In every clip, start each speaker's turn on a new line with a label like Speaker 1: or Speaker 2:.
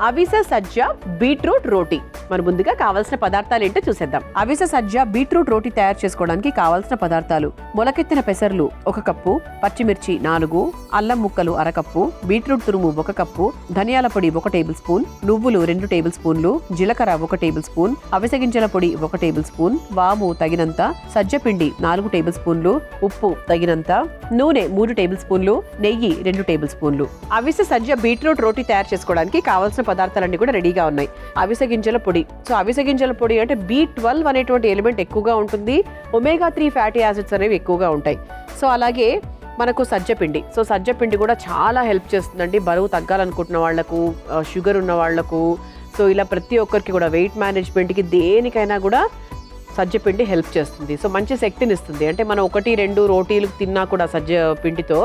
Speaker 1: అవిసె సజ్జ బీట్రూట్ రోటీ. మన ముందుగా కావాల్సిన పదార్థాలు ఏంటో చూసేద్దాం. అవిసె సజ్జ బీట్రూట్ రోటీ తయారు చేసుకోవడానికి కావాల్సిన పదార్థాలు: మొలకెత్తిన పెసర్లు 1 కప్పు, పచ్చిమిర్చి 4, అల్లం ముక్కలు 1/2 కప్పు, బీట్రూట్ తురుము 1 కప్పు, ధనియాల పొడి 1 టేబుల్ స్పూన్, నువ్వులు 2 టేబుల్ స్పూన్లు, జీలకర్ర 1 టేబుల్ స్పూన్, అవిసె గింజల పొడి 1 టేబుల్ స్పూన్, వాము తగినంత, సజ్జ పిండి 4 టేబుల్ స్పూన్లు, ఉప్పు తగినంత, నూనె 3 టేబుల్ స్పూన్లు, నెయ్యి 2 టేబుల్ స్పూన్లు. అవిసె సజ్జ బీట్రూట్ రోటీ తయారు చేసుకోవడానికి కావాల్సిన పదార్థాలన్నీ కూడా రెడీగా ఉన్నాయి. అవిసె గింజల పొడి. సో అవిసె గింజల పొడి అంటే B12 అనేటువంటి ఎలిమెంట్ ఎక్కువగా ఉంటుంది. omega-3 ఫ్యాటీ యాసిడ్స్ అనేవి ఎక్కువగా ఉంటాయి. సో అలాగే మనకు సజ్జపిండి. సో సజ్జపిండి కూడా చాలా హెల్ప్ చేస్తుందండి బరువు తగ్గాలనుకుంటున్న వాళ్లకు, షుగర్ ఉన్న వాళ్లకు. సో ఇలా ప్రతి ఒక్కరికి కూడా వెయిట్ మేనేజ్మెంట్కి దేనికైనా కూడా సజ్జపిండి హెల్ప్ చేస్తుంది. సో మంచి శక్తిని ఇస్తుంది. అంటే మనం 1-2 రోటీలు తిన్నా కూడా సజ్జ పిండితో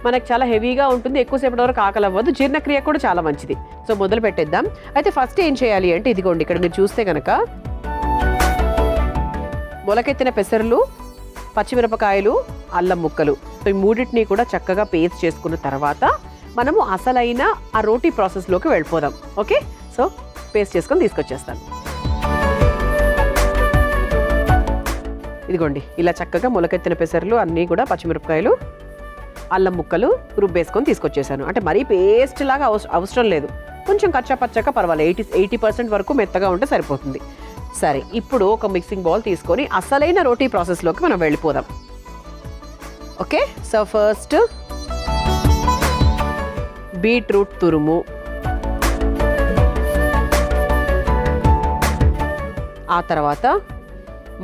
Speaker 1: మనకు చాలా హెవీగా ఉంటుంది, ఎక్కువసేపటి వరకు ఆకలి అవ్వదు, జీర్ణక్రియ కూడా చాలా మంచిది. సో మొదలు పెట్టేద్దాం. అయితే ఫస్ట్ ఏం చేయాలి అంటే ఇదిగోండి, ఇక్కడ మీరు చూస్తే కనుక మొలకెత్తిన పెసర్లు, పచ్చిమిరపకాయలు, అల్లం ముక్కలు, సో ఈ మూడింటిని కూడా చక్కగా పేస్ట్ చేసుకున్న తర్వాత మనము అసలైన ఆ రోటీ ప్రాసెస్లోకి వెళ్ళిపోదాం. ఓకే, సో పేస్ట్ చేసుకొని తీసుకొచ్చేస్తాను. ఇదిగోండి, ఇలా చక్కగా మొలకెత్తిన పెసర్లు అన్నీ కూడా, పచ్చిమిరపకాయలు, అల్లం ముక్కలు రుబ్బేసుకొని తీసుకొచ్చేసాను. అంటే మరీ పేస్ట్ లాగా అవసరం లేదు, కొంచెం కచ్చా పచ్చగా పర్వాలేదు, 80% వరకు మెత్తగా ఉంటే సరిపోతుంది. సరే, ఇప్పుడు ఒక మిక్సింగ్ బౌల్ తీసుకొని అసలైన రోటీ ప్రాసెస్లోకి మనం వెళ్ళిపోదాం. ఓకే, సో ఫస్ట్ బీట్రూట్ తురుము, ఆ తర్వాత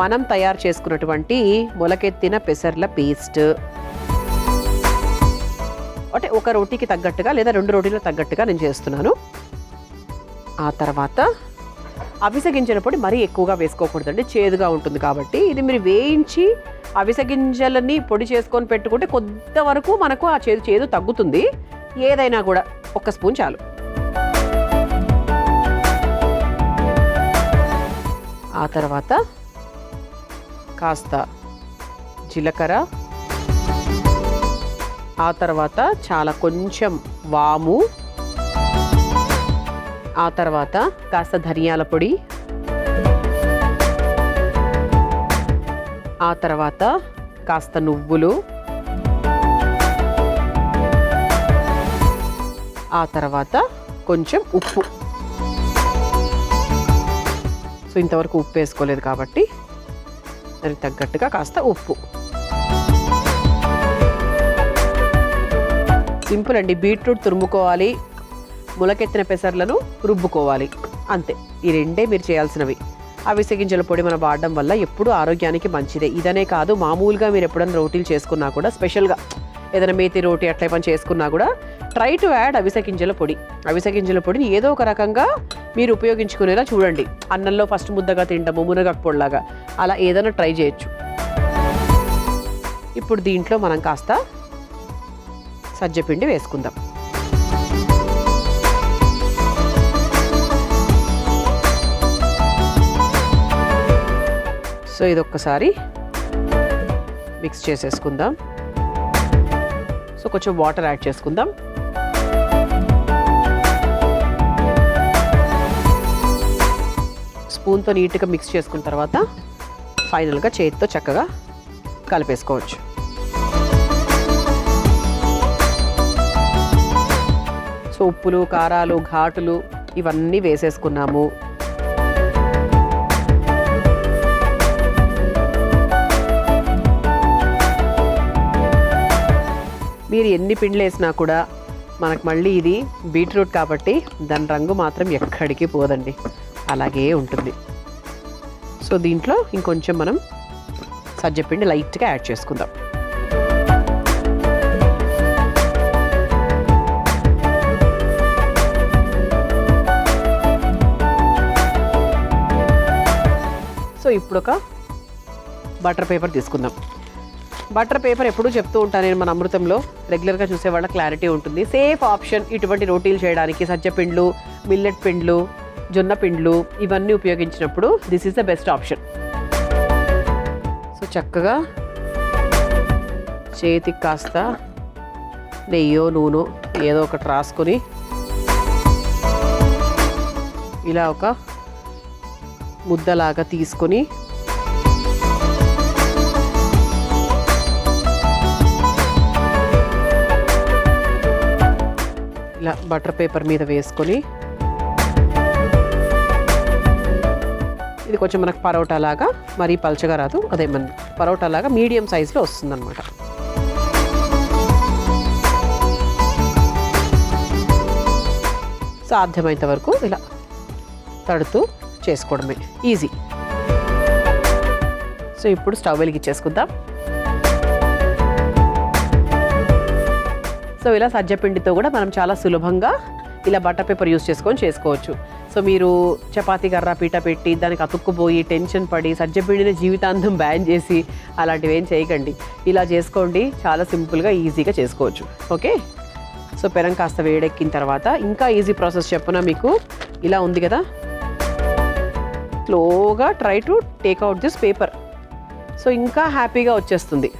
Speaker 1: మనం తయారు చేసుకున్నటువంటి మొలకెత్తిన పెసర్ల పేస్ట్, అంటే ఒక రోటీకి తగ్గట్టుగా లేదా 2 రోటీలకు తగ్గట్టుగా నేను చేస్తున్నాను. ఆ తర్వాత అవిసె గింజల పొడి మరీ ఎక్కువగా వేసుకోకూడదండి, చేదుగా ఉంటుంది కాబట్టి. ఇది మీరు వేయించి అవిసె గింజలని పొడి చేసుకొని పెట్టుకుంటే కొంతవరకు మనకు ఆ చేదు తగ్గుతుంది. ఏదైనా కూడా 1 స్పూన్ చాలు. ఆ తర్వాత కాస్త జీలకర్ర, ఆ తర్వాత చాలా కొంచెం వాము, ఆ తర్వాత కాస్త ధనియాల పొడి, ఆ తర్వాత కాస్త నువ్వులు, ఆ తర్వాత కొంచెం ఉప్పు. సో ఇంతవరకు ఉప్పు వేసుకోలేదు కాబట్టి దానికి తగ్గట్టుగా కాస్త ఉప్పు. సింపుల్ అండి, బీట్రూట్ తురుముకోవాలి, మొలకెత్తిన పెసర్లను రుబ్బుకోవాలి, అంతే. ఈ రెండే మీరు చేయాల్సినవి. అవిసె గింజల పొడి మనం వాడడం వల్ల ఎప్పుడు ఆరోగ్యానికి మంచిదే. ఇదనే కాదు, మామూలుగా మీరు ఎప్పుడైనా రోటీలు చేసుకున్నా కూడా, స్పెషల్గా ఏదైనా మేతి రోటీ అట్లా ఏమైనా చేసుకున్నా కూడా ట్రై టు యాడ్ అవిసె గింజల పొడి. అవిసె గింజల పొడిని ఏదో ఒక రకంగా మీరు ఉపయోగించుకునేలా చూడండి. అన్నంలో ఫస్ట్ ముద్దగా తింటాము, మునగాకు పొడిలాగా, అలా ఏదైనా ట్రై చేయొచ్చు. ఇప్పుడు దీంట్లో మనం కాస్త సజ్జపిండి వేసుకుందాం. సో ఇదొక్కసారి మిక్స్ చేసేసుకుందాం. సో కొంచెం వాటర్ యాడ్ చేసుకుందాం. స్పూన్తో నీట్గా మిక్స్ చేసుకున్న తర్వాత ఫైనల్గా చేతితో చక్కగా కలిపేసుకోవచ్చు. సో ఉప్పులు, కారాలు, ఘాటులు ఇవన్నీ వేసేసుకున్నాము. మీరు ఎన్ని పిండిలు వేసినా కూడా మనకు మళ్ళీ ఇది బీట్రూట్ కాబట్టి దాని రంగు మాత్రం ఎక్కడికి పోదండి, అలాగే ఉంటుంది. సో దీంట్లో ఇంకొంచెం మనం సజ్జపిండి లైట్గా యాడ్ చేసుకుందాం. సో ఇప్పుడు ఒక బటర్ పేపర్ తీసుకుందాం. బటర్ పేపర్ ఎప్పుడూ చెప్తూ ఉంటాను నేను, మన అమృతంలో రెగ్యులర్గా చూసే వాళ్ళ క్లారిటీ ఉంటుంది. సేఫ్ ఆప్షన్ ఇటువంటి రోటీలు చేయడానికి. సజ్జపిండ్లు, మిల్లెట్ పిండ్లు, జొన్న పిండ్లు ఇవన్నీ ఉపయోగించినప్పుడు this is the best option. So చక్కగా చేతికి కాస్త నెయ్యో నూనె ఏదో ఒకటి రాసుకొని ఇలా ఒక ముద్దలాగా తీసుకొని ఇలా బటర్ పేపర్ మీద వేసుకొని ఇది కొంచెం మనకు పరోటా లాగా మరీ పలచగా రాదు, అదే మన పరోటా లాగా మీడియం సైజులో వస్తుందన్నమాట. సాధ్యమైనంత వరకు ఇలా తడుతూ చేసుకోవడమే ఈజీ. సో ఇప్పుడు స్టవ్ వెలిగించేసుకుందాం. సో ఇలా సజ్జపిండితో కూడా మనం చాలా సులభంగా ఇలా బటర్ పేపర్ యూస్ చేసుకొని చేసుకోవచ్చు. సో మీరు చపాతీ కర్ర పీట పెట్టి దానికి అతుక్కుపోయి టెన్షన్ పడి సజ్జపిండిని జీవితాంతం బ్యాన్ చేసి అలాంటివి ఏం చేయకండి. ఇలా చేసుకోండి, చాలా సింపుల్గా ఈజీగా చేసుకోవచ్చు. ఓకే, సో పెనం కాస్త వేడెక్కిన తర్వాత ఇంకా ఈజీ ప్రాసెస్ చెప్పనా మీకు. ఇలా ఉంది కదా, స్లోగా try to take out this paper. So ఇంకా హ్యాపీగా వచ్చేస్తుంది.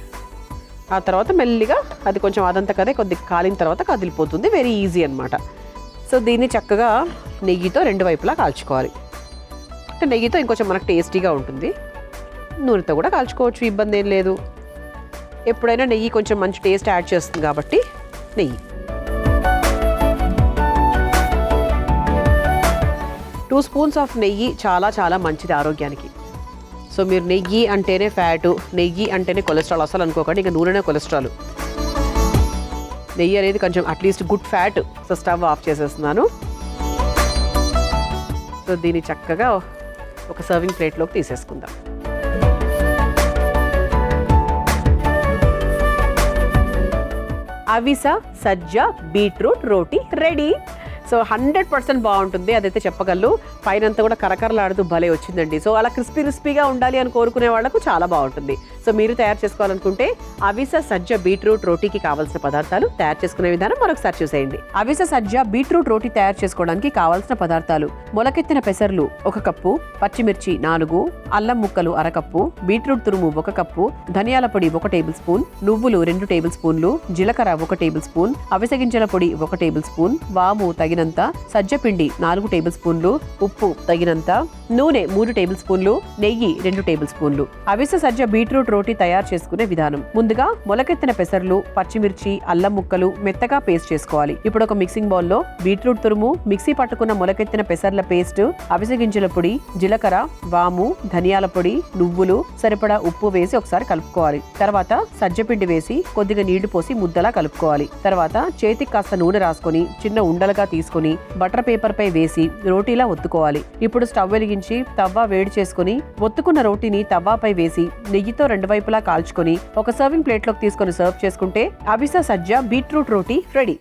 Speaker 1: ఆ తర్వాత మెల్లిగా అది కొంచెం అదంతా కదే కొద్దిగా కాలిన తర్వాత కదిలిపోతుంది. వెరీ ఈజీ అనమాట. సో దీన్ని చక్కగా నెయ్యితో రెండు వైపులా కాల్చుకోవాలి. అంటే నెయ్యితో ఇంకొంచెం మనకు టేస్టీగా ఉంటుంది. నూనెతో కూడా కాల్చుకోవచ్చు, ఇబ్బంది ఏం లేదు. ఎప్పుడైనా నెయ్యి కొంచెం మంచి టేస్ట్ యాడ్ చేస్తుంది కాబట్టి నెయ్యి. 2 స్పూన్స్ ఆఫ్ నెయ్యి చాలా చాలా మంచిది ఆరోగ్యానికి. సో మీరు నెయ్యి అంటేనే ఫ్యాటు, నెయ్యి అంటేనే కొలెస్ట్రాల్ అసలు అనుకోకండి. ఇంకా నూనెనే కొలెస్ట్రాల్. నెయ్యి అనేది కొంచెం at least good fat. So stove off చేసేస్తున్నాను. సో దీన్ని చక్కగా ఒక సర్వింగ్ ప్లేట్లోకి తీసేసుకుందాం. అవిసె సజ్జ బీట్రూట్ రోటీ రెడీ. సో 100% బాగుంటుంది, అదైతే చెప్పగలను. పైనంతా కూడా కరకరలాడుతూ భలే వచ్చిందండి. సో అలా క్రిస్పీగా ఉండాలి అని కోరుకునే వాళ్ళకు చాలా బాగుంటుంది. సో మీరు తయారు చేసుకోవాలనుకుంటే అవిసె సజ్జ బీట్రూట్ రోటీకి కావాల్సిన పదార్థాలు, తయారు చేసుకునే విధానం మరొకసారి చూసేయండి. అవిసె సజ్జ బీట్రూట్ రోటీ తయారు చేసుకోవడానికి కావాల్సిన పదార్థాలు: మొలకెత్తిన పెసర్లు 1 కప్పు, పచ్చిమిర్చి 4, అల్లం ముక్కలు 1/2 కప్పు, బీట్రూట్ తురుము 1 కప్పు, ధనియాల పొడి 1 టేబుల్ స్పూన్, నువ్వులు 2 టేబుల్ స్పూన్లు, జీలకర్ర 1 టేబుల్ స్పూన్, అవిసె గింజల పొడి 1 టేబుల్ స్పూన్, వాము తగినంత, సజ్జపిండి 4 టేబుల్ స్పూన్లు, ఉప్పు తగినంత, నూనె 3 టేబుల్ స్పూన్లు, నెయ్యి 2 టేబుల్ స్పూన్లు. అవిసె సజ్జ బీట్రూట్ రోటీ తయారు చేసుకునే విధానం: ముందుగా మొలకెత్తిన పెసర్లు, పచ్చిమిర్చి, అల్లం ముక్కలు మెత్తగా పేస్ట్ చేసుకోవాలి. ఇప్పుడు ఒక మిక్సింగ్ బౌల్ లో బీట్రూట్ తురుము, మిక్సీ పట్టుకున్న మొలకెత్తిన పెసర్ల పేస్ట్, అవిసె గింజల పొడి, జీలకర్ర, వాము, ధనియాల పొడి, నువ్వులు, సరిపడా ఉప్పు వేసి ఒకసారి కలుపుకోవాలి. తర్వాత సజ్జపిండి వేసి కొద్దిగా నీళ్లు పోసి ముద్దలా కలుపుకోవాలి. తర్వాత చేతికి కాస్త నూనె రాసుకొని చిన్న ఉండలుగా తీసుకొని బటర్ పేపర్ పై వేసి రోటీలా ఒత్తుకోవాలి. ఇప్పుడు స్టవ్ వెలిగించి తవ్వ వేడి చేసుకుని ఒత్తుకున్న రోటీని తవ్వాపై వేసి నెయ్యితో 2 వైపులా కాల్చుకొని ఒక సర్వింగ్ ప్లేట్లోకి తీసుకొని సర్వ్ చేసుకుంటే అవిసె సజ్జ బీట్రూట్ రోటీ రెడీ.